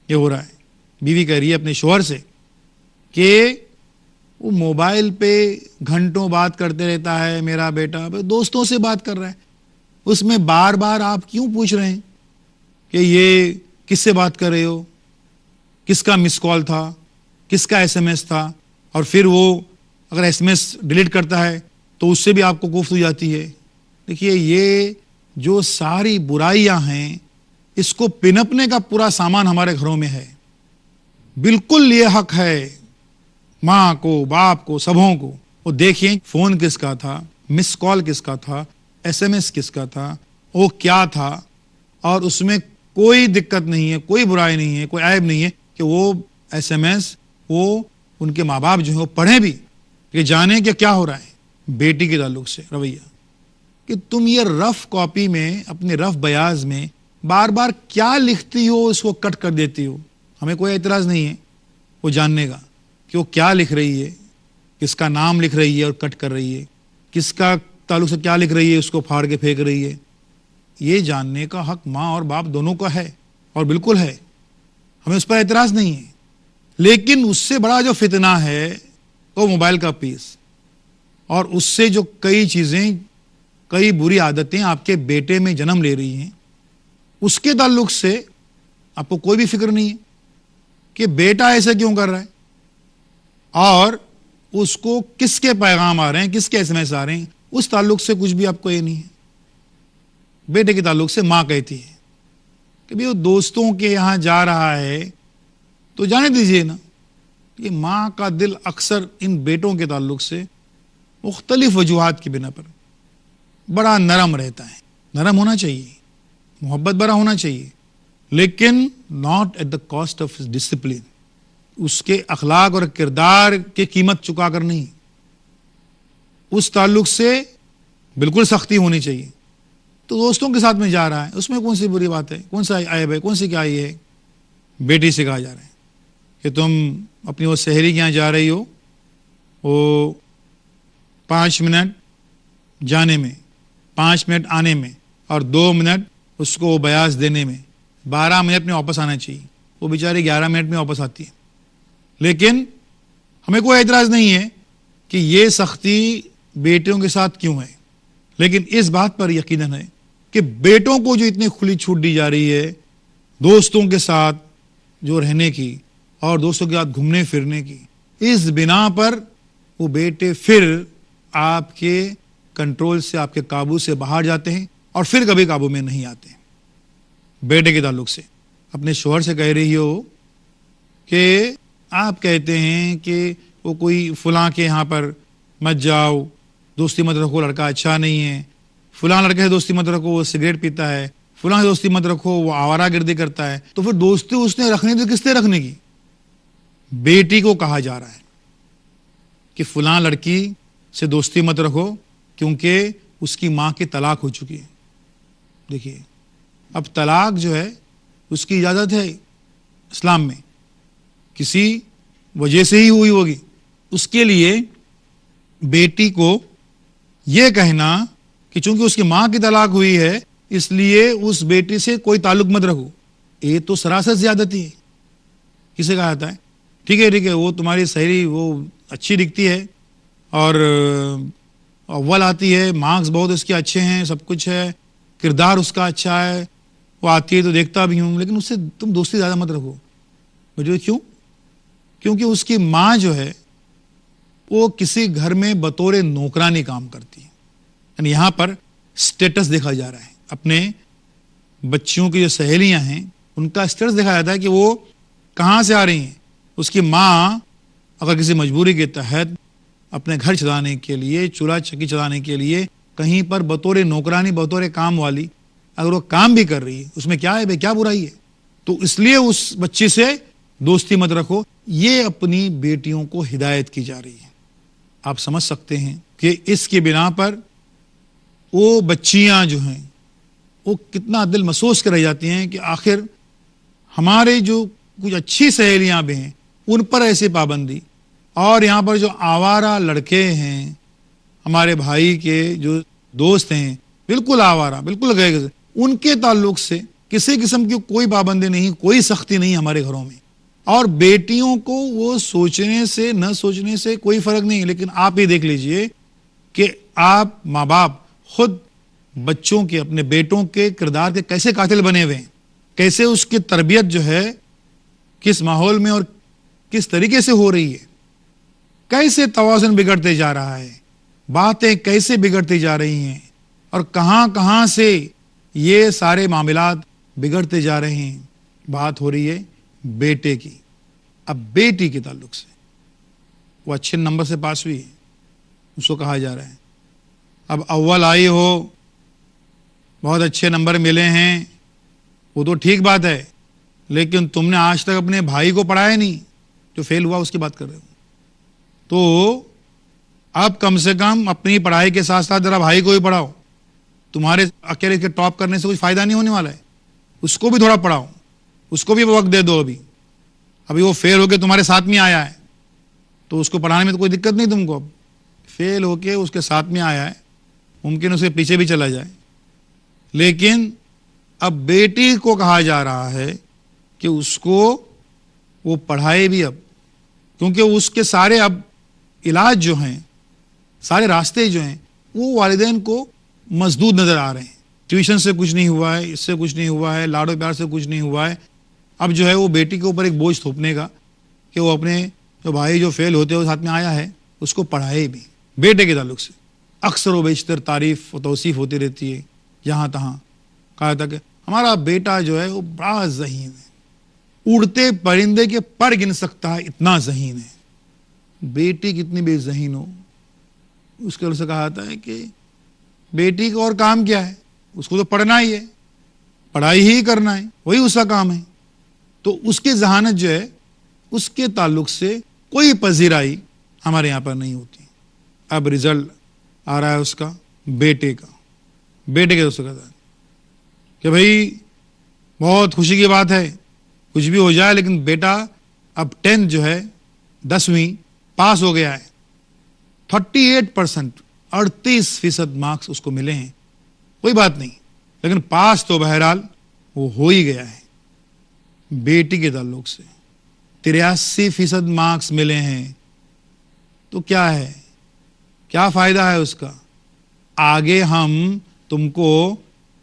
یہ ہو رہا ہے۔ بیوی کہہ رہی ہے اپنے شوہر سے کہ وہ موبائل پہ گھنٹوں بات کرتے رہتا ہے میرا بیٹا، دوستوں سے بات کر رہا ہے، اس میں بار بار آپ کیوں پوچھ رہے ہیں کہ یہ کس سے بات کر رہے ہو، کس کا مس کال تھا، کس کا ایس ایم ایس تھا، اور پھر وہ اگر ایس ایم ایس ڈیلیٹ کرتا ہے تو اس سے بھی آپ کو کوفت ہو جاتی ہے۔ دیکھیے، یہ جو ساری برائیاں ہیں اس کو پنپنے کا پورا سامان ہمارے گھروں میں ہے۔ بالکل یہ حق ہے ماں کو، باپ کو، سبھوں کو، وہ دیکھیں فون کس کا تھا، مس کال کس کا تھا، ایس ایم ایس کس کا تھا، وہ کیا تھا، اور اس میں کوئی دقت نہیں ہے، کوئی برائی نہیں ہے، کوئی عیب نہیں ہے کہ وہ ایس ایم ایس وہ ان کے ماں باپ جو ہیں وہ پڑھیں بھی، کہ جانیں کہ کیا ہو رہا ہے۔ بیٹی کے تعلق سے رویہ کہ تم یہ رف کاپی میں، اپنے رف بیاض میں بار بار کیا لکھتی ہو، اس کو کٹ کر دیتی ہو۔ ہمیں کوئی اعتراض نہیں ہے وہ جاننے کا کہ وہ کیا لکھ رہی ہے، کس کا نام لکھ رہی ہے اور کٹ کر رہی ہے، کس کا تعلق سے کیا لکھ رہی ہے، اس کو پھاڑ کے پھینک رہی ہے۔ یہ جاننے کا حق ماں اور باپ دونوں کا ہے، اور بالکل ہے، ہمیں اس پر اعتراض نہیں ہے، لیکن اس سے بڑا جو فتنہ ہے وہ موبائل کا پیس، اور اس سے جو کئی چیزیں، کئی بری عادتیں آپ کے بیٹے میں جنم لے رہی ہیں، اس کے تعلق سے آپ کو کوئی بھی فکر نہیں ہے کہ بیٹا ایسے کیوں کر رہا ہے، اور اس کو کس کے پیغام آ رہے ہیں، کس کے ایس ایم ایس آ رہے ہیں، اس تعلق سے کچھ بھی آپ کو یہ نہیں ہے۔ بیٹے کے تعلق سے ماں کہتی ہے کہ بھی وہ دوستوں کے یہاں جا رہا ہے تو جانے دیجیے نا. یہ ماں کا دل اکثر ان بیٹوں کے تعلق سے مختلف وجوہات کی بنا پر بڑا نرم رہتا ہے. نرم ہونا چاہیے, محبت بڑا ہونا چاہیے, لیکن not at the cost of discipline. اس کے اخلاق اور کردار کی قیمت چکا کر نہیں. اس تعلق سے بالکل سختی ہونی چاہیے. تو دوستوں کے ساتھ میں جا رہا ہے, اس میں کون سی بری بات ہے, کون سا عیب ہے, کون سی کیا یہ ہے. بیٹی سے کہا جا رہا ہے کہ تم اپنی وہ سہیلی کے یہاں جا رہی ہو, وہ 5 منٹ جانے میں, 5 منٹ آنے میں اور 2 منٹ اس کو بیاض دینے میں, 12 منٹ میں واپس آنا چاہیے. وہ بیچاری 11 منٹ میں واپس آتی ہے. لیکن ہمیں کوئی اعتراض نہیں ہے کہ یہ سختی بیٹوں کے ساتھ کیوں ہے, لیکن اس بات پر یقیناً ہے کہ بیٹوں کو جو اتنی کھلی چھوٹ دی جا رہی ہے دوستوں کے ساتھ جو رہنے کی اور دوستوں کے ساتھ گھومنے پھرنے کی, اس بنا پر وہ بیٹے پھر آپ کے کنٹرول سے, آپ کے قابو سے باہر جاتے ہیں اور پھر کبھی قابو میں نہیں آتے. بیٹے کے تعلق سے اپنے شوہر سے کہہ رہی ہو کہ آپ کہتے ہیں کہ وہ کوئی فلاں کے یہاں پر مت جاؤ, دوستی مت رکھو, لڑکا اچھا نہیں ہے, فلاں لڑکے سے دوستی مت رکھو وہ سگریٹ پیتا ہے, فلاں سے دوستی مت رکھو وہ آوارہ گردی کرتا ہے. تو پھر دوستی اس نے رکھنی تو کس نے رکھنے کی؟ بیٹی کو کہا جا رہا ہے کہ فلاں لڑکی سے دوستی مت رکھو کیونکہ اس کی ماں کی طلاق ہو چکی ہے. دیکھیے اب طلاق جو ہے اس کی اجازت ہے اسلام میں, کسی وجہ سے ہی ہوئی ہوگی. اس کے لیے بیٹی کو یہ کہنا کہ چونکہ اس کی ماں کی طلاق ہوئی ہے اس لیے اس بیٹی سے کوئی تعلق مت رکھو, یہ تو سراسر زیادتی ہے. کسے کہا جاتا ہے ٹھیک ہے وہ تمہاری سہیلی وہ اچھی دکھتی ہے اور اول آتی ہے, مارکس بہت اس کے اچھے ہیں, سب کچھ ہے, کردار اس کا اچھا ہے, وہ آتی ہے تو دیکھتا بھی ہوں, لیکن اس سے تم دوستی زیادہ مت رکھو. مجھے کیوں؟ کیونکہ اس کی ماں جو ہے وہ کسی گھر میں بطور نوکرانی کام کرتی ہے. یعنی یہاں پر سٹیٹس دیکھا جا رہا ہے. اپنے بچیوں کی جو سہیلیاں ہیں ان کا سٹیٹس دیکھا جاتا ہے کہ وہ کہاں سے آ رہی ہیں. اس کی ماں اگر کسی مجبوری کے تحت اپنے گھر چلانے کے لیے, چولہا چکی چلانے کے لیے کہیں پر بطور نوکرانی, بطور کام والی اگر وہ کام بھی کر رہی ہے, اس میں کیا ہے بھائی, کیا برائی ہے؟ تو اس لیے اس بچی سے دوستی مت رکھو. یہ اپنی بیٹیوں کو ہدایت کی جا رہی ہے. آپ سمجھ سکتے ہیں کہ اس کی بنا پر وہ بچیاں جو ہیں وہ کتنا دل محسوس کر رہ جاتی ہیں کہ آخر ہمارے جو کچھ اچھی سہیلیاں بھی ہیں ان پر ایسی پابندی, اور یہاں پر جو آوارہ لڑکے ہیں ہمارے بھائی کے جو دوست ہیں بالکل آوارہ, بالکل گئے, ان کے تعلق سے کسی قسم کی کوئی پابندی نہیں, کوئی سختی نہیں ہمارے گھروں میں. اور بیٹیوں کو وہ سوچنے سے نہ سوچنے سے کوئی فرق نہیں. لیکن آپ ہی دیکھ لیجئے کہ آپ ماں باپ خود بچوں کے, اپنے بیٹوں کے کردار کے کیسے قاتل بنے ہوئے ہیں, کیسے اس کی تربیت جو ہے کس ماحول میں اور کس طریقے سے ہو رہی ہے, کیسے توازن بگڑتے جا رہا ہے, باتیں کیسے بگڑتی جا رہی ہیں, اور کہاں کہاں سے یہ سارے معاملات بگڑتے جا رہے ہیں. بات ہو رہی ہے بیٹے کی. اب بیٹی کے تعلق سے وہ اچھے نمبر سے پاس ہوئی ہے, اس کو کہا جا رہا ہے اب اول آئی ہو, بہت اچھے نمبر ملے ہیں, وہ تو ٹھیک بات ہے, لیکن تم نے آج تک اپنے بھائی کو پڑھایا نہیں جو فیل ہوا, اس کی بات کر رہے ہو. تو اب کم سے کم اپنی پڑھائی کے ساتھ ساتھ ذرا بھائی کو بھی پڑھاؤ. تمہارے اکیلے کے ٹاپ کرنے سے کچھ فائدہ نہیں ہونے والا ہے, اس کو بھی تھوڑا پڑھاؤ, اس کو بھی وقت دے دو. ابھی وہ فیل ہو کے تمہارے ساتھ میں آیا ہے تو اس کو پڑھانے میں تو کوئی دقت نہیں تم کو. اب فیل ہو کے اس کے ساتھ میں آیا ہے, ممکن اسے پیچھے بھی چلا جائے, لیکن اب بیٹی کو کہا جا رہا ہے کہ اس کو وہ پڑھائے بھی اب, کیونکہ اس کے سارے اب علاج جو ہیں, سارے راستے جو ہیں وہ والدین کو مسدود نظر آ رہے ہیں. ٹیوشن سے کچھ نہیں ہوا ہے, اس سے کچھ نہیں ہوا ہے, لاڑو پیار سے کچھ نہیں ہوا ہے. اب جو ہے وہ بیٹی کے اوپر ایک بوجھ تھوپنے کا کہ وہ اپنے جو بھائی جو فیل ہوتے ہیں ساتھ میں آیا ہے اس کو پڑھائے بھی. بیٹے کے تعلق سے اکثر و بیشتر تعریف و توصیف ہوتی رہتی ہے جہاں تہاں کہا تھا کہ ہمارا بیٹا جو ہے وہ بڑا ذہین ہے، اڑتے پرندے کے پر گن سکتا ہے، اتنا ذہین ہے۔ بیٹی کتنی بے ذہین ہو، اس کے سے کہا تھا کہ بیٹی کا اور کام کیا ہے، اس کو تو پڑھنا ہی ہے، پڑھائی ہی کرنا ہے، وہی اس کا کام ہے۔ تو اس کی ذہانت جو ہے اس کے تعلق سے کوئی پذیرائی ہمارے یہاں پر نہیں ہوتی۔ اب رزلٹ آ رہا ہے اس کا، بیٹے کا، بیٹے کے دوستوں کا کہ بھائی بہت خوشی کی بات ہے، کچھ بھی ہو جائے لیکن بیٹا اب 10 جو ہے 10ویں پاس ہو گیا ہے، 38%، 38% مارکس اس کو ملے ہیں، کوئی بات نہیں، لیکن پاس تو بہرحال وہ ہو ہی گیا ہے۔ بیٹی کے تعلق سے 83% مارکس ملے ہیں، تو کیا ہے، کیا فائدہ ہے اس کا؟ آگے ہم تم کو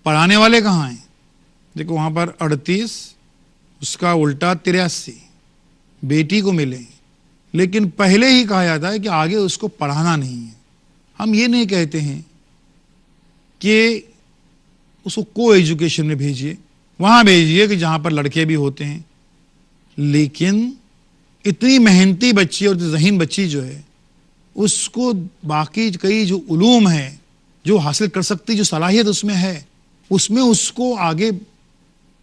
پڑھانے والے کہاں ہیں؟ دیکھو وہاں پر 38، اس کا الٹا 83 بیٹی کو ملے، لیکن پہلے ہی کہا جاتا ہے کہ آگے اس کو پڑھانا نہیں ہے۔ ہم یہ نہیں کہتے ہیں کہ اس کو کو ایجوکیشن میں بھیجیے، وہاں بھیجیے کہ جہاں پر لڑکے بھی ہوتے ہیں، لیکن اتنی محنتی بچی اور ذہین بچی جو ہے اس کو باقی کئی جو علوم ہیں جو حاصل کر سکتی، جو صلاحیت اس میں ہے، اس میں اس کو آگے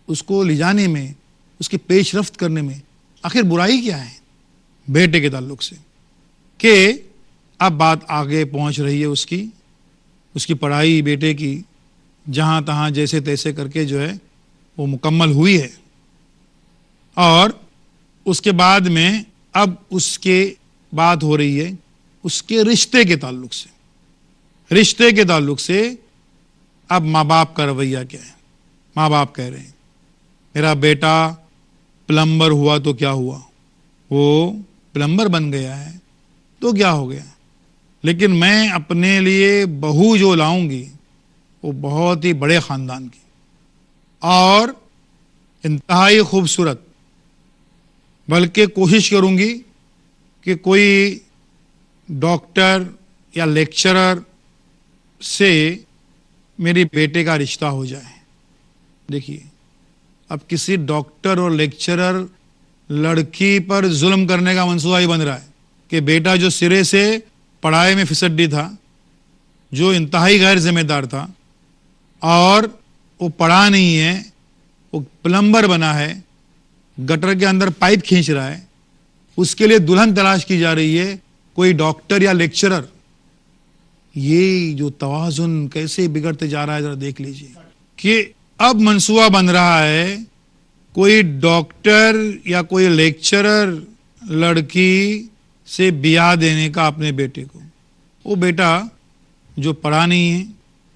اس کو لے جانے میں، اس کی پیش رفت کرنے میں آخر برائی کیا ہے؟ بیٹے کے تعلق سے کہ اب بات آگے پہنچ رہی ہے اس کی پڑھائی بیٹے کی جہاں تہاں جیسے تیسے کر کے جو ہے وہ مکمل ہوئی ہے، اور اس کے بعد میں اب اس کے بات ہو رہی ہے اس کے رشتے کے تعلق سے۔ رشتے کے تعلق سے اب ماں باپ کا رویہ کیا ہے؟ ماں باپ کہہ رہے ہیں میرا بیٹا پلمبر ہوا تو کیا ہوا، وہ پلمبر بن گیا ہے تو کیا ہو گیا، لیکن میں اپنے لیے بہو جو لاؤں گی وہ بہت ہی بڑے خاندان کی اور انتہائی خوبصورت، بلکہ کوشش کروں گی کہ کوئی ڈاکٹر یا لیکچرر سے میری بیٹے کا رشتہ ہو جائے۔ دیکھیے اب کسی ڈاکٹر اور لیکچرر لڑکی پر ظلم کرنے کا منصوبہ ہی بن رہا ہے کہ بیٹا جو سرے سے پڑھائی میں فسڈی تھا، جو انتہائی غیر ذمہ دار تھا، اور وہ پڑھا نہیں ہے، وہ پلمبر بنا ہے، گٹر کے اندر پائپ کھینچ رہا ہے، اس کے لیے دلہن تلاش کی جا رہی ہے کوئی ڈاکٹر یا لیکچرر۔ یہ جو توازن کیسے بگڑتے جا رہا ہے ذرا دیکھ لیجئے کہ اب منصوبہ بن رہا ہے کوئی ڈاکٹر یا کوئی لیکچرر لڑکی سے بیاہ دینے کا اپنے بیٹے کو۔ وہ بیٹا جو پڑھا نہیں ہے،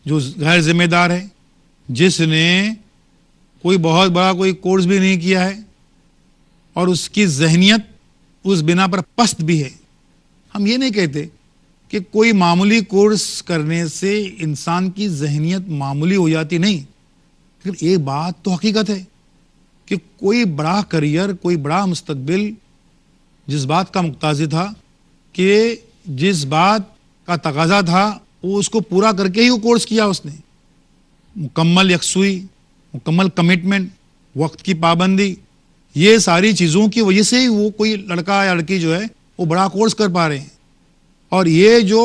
جو غیر ذمہ دار ہے، جس نے کوئی بہت بڑا کوئی کورس بھی نہیں کیا ہے، اور اس کی ذہنیت اس بنا پر پست بھی ہے۔ ہم یہ نہیں کہتے کہ کوئی معمولی کورس کرنے سے انسان کی ذہنیت معمولی ہو جاتی، نہیں، لیکن ایک بات تو حقیقت ہے کہ کوئی بڑا کریئر، کوئی بڑا مستقبل جس بات کا مقتضی تھا، کہ جس بات کا تقاضا تھا وہ اس کو پورا کر کے ہی وہ کورس کیا، اس نے مکمل یکسوئی، مکمل کمٹمنٹ، وقت کی پابندی، یہ ساری چیزوں کی وجہ سے ہی وہ کوئی لڑکا یا لڑکی جو ہے وہ بڑا کورس کر پا رہے ہیں۔ اور یہ جو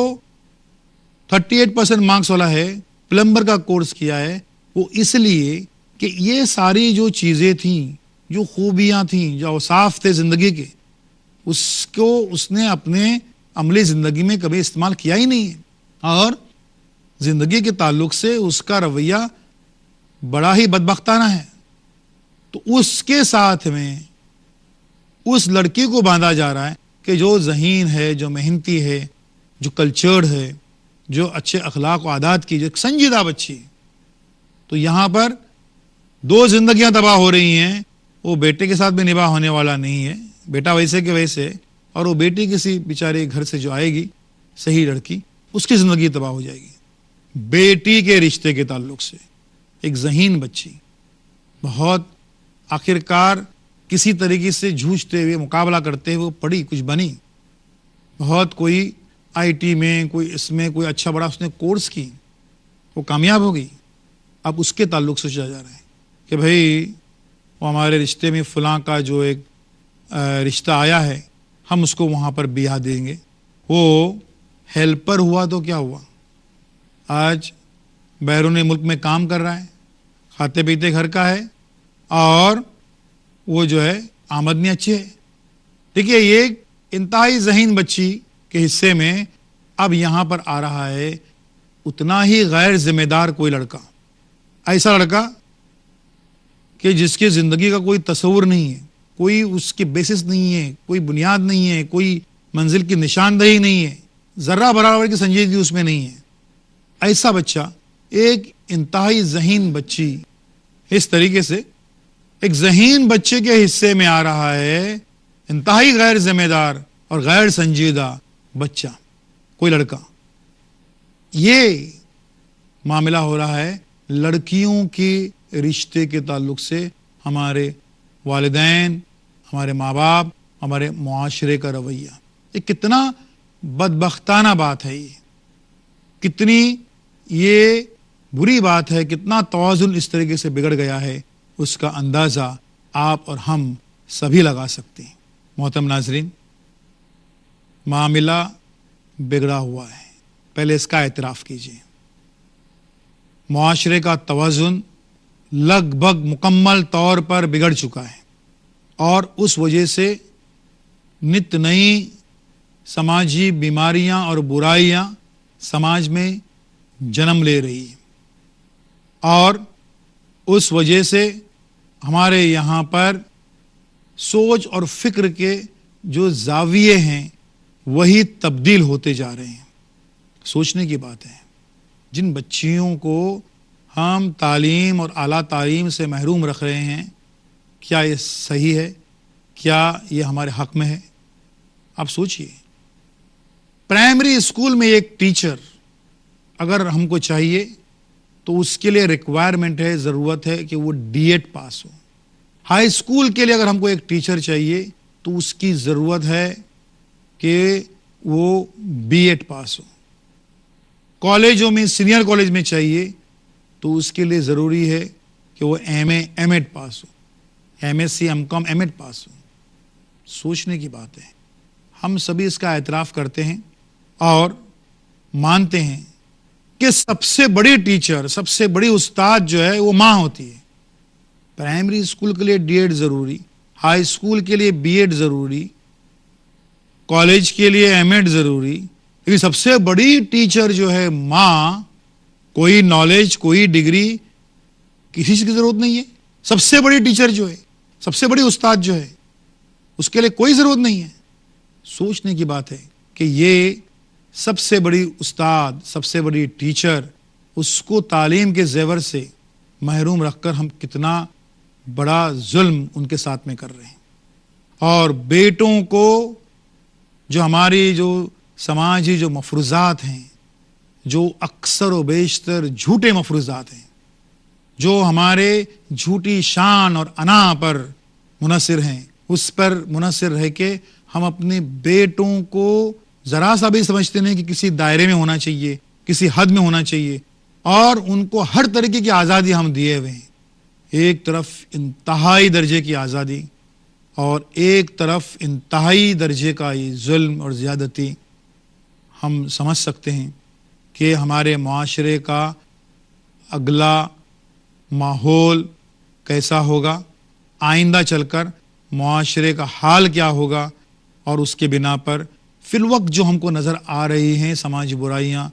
38% مارکس والا ہے، پلمبر کا کورس کیا ہے، وہ اس لیے کہ یہ ساری جو چیزیں تھیں، جو خوبیاں تھیں، جو اوصاف تھے زندگی کے، اس کو اس نے اپنے عملی زندگی میں کبھی استعمال کیا ہی نہیں ہے، اور زندگی کے تعلق سے اس کا رویہ بڑا ہی بدبختانہ ہے۔ تو اس کے ساتھ میں اس لڑکی کو باندھا جا رہا ہے کہ جو ذہین ہے، جو محنتی ہے، جو کلچرڈ ہے، جو اچھے اخلاق و عادات کی، جو ایک سنجیدہ بچی ہے۔ تو یہاں پر دو زندگیاں تباہ ہو رہی ہیں، وہ بیٹے کے ساتھ بھی نباہ ہونے والا نہیں ہے، بیٹا ویسے کہ ویسے، اور وہ بیٹی کسی بیچارے گھر سے جو آئے گی صحیح لڑکی، اس کی زندگی تباہ ہو جائے گی۔ بیٹی کے رشتے کے تعلق سے ایک ذہین بچی بہت آخرکار کسی طریقے سے جھوجتے ہوئے، مقابلہ کرتے ہوئے پڑھی، کچھ بنی، بہت کوئی آئی ٹی میں، کوئی اس میں کوئی اچھا بڑا اس نے کورس کی، وہ کامیاب ہو گئی، اب اس کے تعلق سے سوچا جا رہا ہے کہ بھئی وہ ہمارے رشتے میں فلاں کا جو ایک رشتہ آیا ہے، ہم اس کو وہاں پر بیاہ دیں گے. وہ ہیلپر ہوا تو کیا ہوا، آج بیرون ملک میں کام کر رہا ہے، کھاتے پیتے گھر کا ہے، اور وہ جو ہے آمدنی اچھی ہے. دیکھیے یہ انتہائی ذہین بچی کے حصے میں اب یہاں پر آ رہا ہے اتنا ہی غیر ذمہ دار کوئی لڑکا، ایسا لڑکا کہ جس کی زندگی کا کوئی تصور نہیں ہے، کوئی اس کی بیسس نہیں ہے، کوئی بنیاد نہیں ہے، کوئی منزل کی نشاندہی نہیں ہے، ذرہ برابر کی سنجیدگی اس میں نہیں ہے. ایسا بچہ ایک انتہائی ذہین بچی اس طریقے سے ایک ذہین بچے کے حصے میں آ رہا ہے انتہائی غیر ذمہ دار اور غیر سنجیدہ بچہ، کوئی لڑکا. یہ معاملہ ہو رہا ہے لڑکیوں کے رشتے کے تعلق سے ہمارے والدین، ہمارے ماں باپ، ہمارے معاشرے کا رویہ. یہ کتنا بدبختانہ بات ہے، یہ کتنی یہ بری بات ہے، کتنا توازن اس طریقے سے بگڑ گیا ہے، اس کا اندازہ آپ اور ہم سبھی لگا سکتے ہیں. محترم ناظرین، معاملہ بگڑا ہوا ہے، پہلے اس کا اعتراف کیجیے. معاشرے کا توازن لگ بھگ مکمل طور پر بگڑ چکا ہے، اور اس وجہ سے نت نئی سماجی بیماریاں اور برائیاں سماج میں جنم لے رہی ہیں، اور اس وجہ سے ہمارے یہاں پر سوچ اور فکر کے جو زاویے ہیں وہی تبدیل ہوتے جا رہے ہیں. سوچنے کی بات ہے، جن بچیوں کو ہم تعلیم اور اعلیٰ تعلیم سے محروم رکھ رہے ہیں، کیا یہ صحیح ہے؟ کیا یہ ہمارے حق میں ہے؟ آپ سوچئے، پرائمری اسکول میں ایک ٹیچر اگر ہم کو چاہیے تو اس کے لیے ریکوائرمنٹ ہے، ضرورت ہے کہ وہ ڈی ایڈ پاس ہو. ہائی اسکول کے لیے اگر ہم کو ایک ٹیچر چاہیے تو اس کی ضرورت ہے کہ وہ بی ایڈ پاس ہو. کالجوں میں، سینئر کالج میں چاہیے تو اس کے لیے ضروری ہے کہ وہ M A M Ed pass ہو، M S C M Com M Ed pass ہو. سوچنے کی بات ہے. ہم سبھی اس کا اعتراف کرتے ہیں اور مانتے ہیں کہ سب سے بڑی ٹیچر، سب سے بڑی استاد جو ہے وہ ماں ہوتی ہے. پرائمری اسکول کے لیے ڈی ایڈ ضروری، ہائی اسکول کے لیے بی ایڈ ضروری، کالج کے لیے ایم ایڈ ضروری، لیکن سب سے بڑی ٹیچر جو ہے ماں. کوئی نالج، کوئی ڈگری، کسی چیز کی ضرورت نہیں ہے. سب سے بڑی ٹیچر جو ہے، سب سے بڑی استاد جو ہے، اس کے لیے کوئی ضرورت نہیں ہے. سوچنے کی بات ہے کہ یہ سب سے بڑی استاد، سب سے بڑی ٹیچر، اس کو تعلیم کے زیور سے محروم رکھ کر ہم کتنا بڑا ظلم ان کے ساتھ میں کر رہے ہیں. اور بیٹوں کو جو ہماری جو سماجی جو مفروضات ہیں، جو اکثر و بیشتر جھوٹے مفروضات ہیں، جو ہمارے جھوٹی شان اور انا پر منحصر ہیں، اس پر منحصر رہ کے ہم اپنے بیٹوں کو ذرا سا بھی سمجھتے نہیں کہ کسی دائرے میں ہونا چاہیے، کسی حد میں ہونا چاہیے، اور ان کو ہر طریقے کی آزادی ہم دیے ہوئے ہیں. ایک طرف انتہائی درجے کی آزادی اور ایک طرف انتہائی درجے کا یہ ظلم اور زیادتی. ہم سمجھ سکتے ہیں کہ ہمارے معاشرے کا اگلا ماحول کیسا ہوگا، آئندہ چل کر معاشرے کا حال کیا ہوگا. اور اس کے بنا پر فی الوقت جو ہم کو نظر آ رہی ہیں سماجی برائیاں،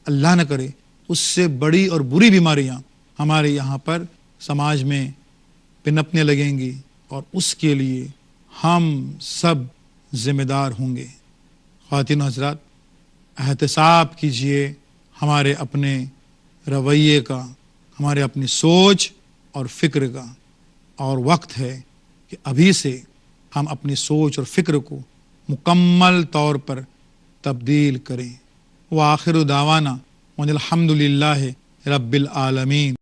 اللہ نہ کرے اس سے بڑی اور بری بیماریاں ہمارے یہاں پر سماج میں پنپنے لگیں گی، اور اس کے لیے ہم سب ذمہ دار ہوں گے. خواتین و حضرات، احتساب کیجئے ہمارے اپنے رویے کا، ہمارے اپنی سوچ اور فکر کا، اور وقت ہے کہ ابھی سے ہم اپنی سوچ اور فکر کو مکمل طور پر تبدیل کریں. وآخر دعوانا ان الحمد للہ رب العالمین.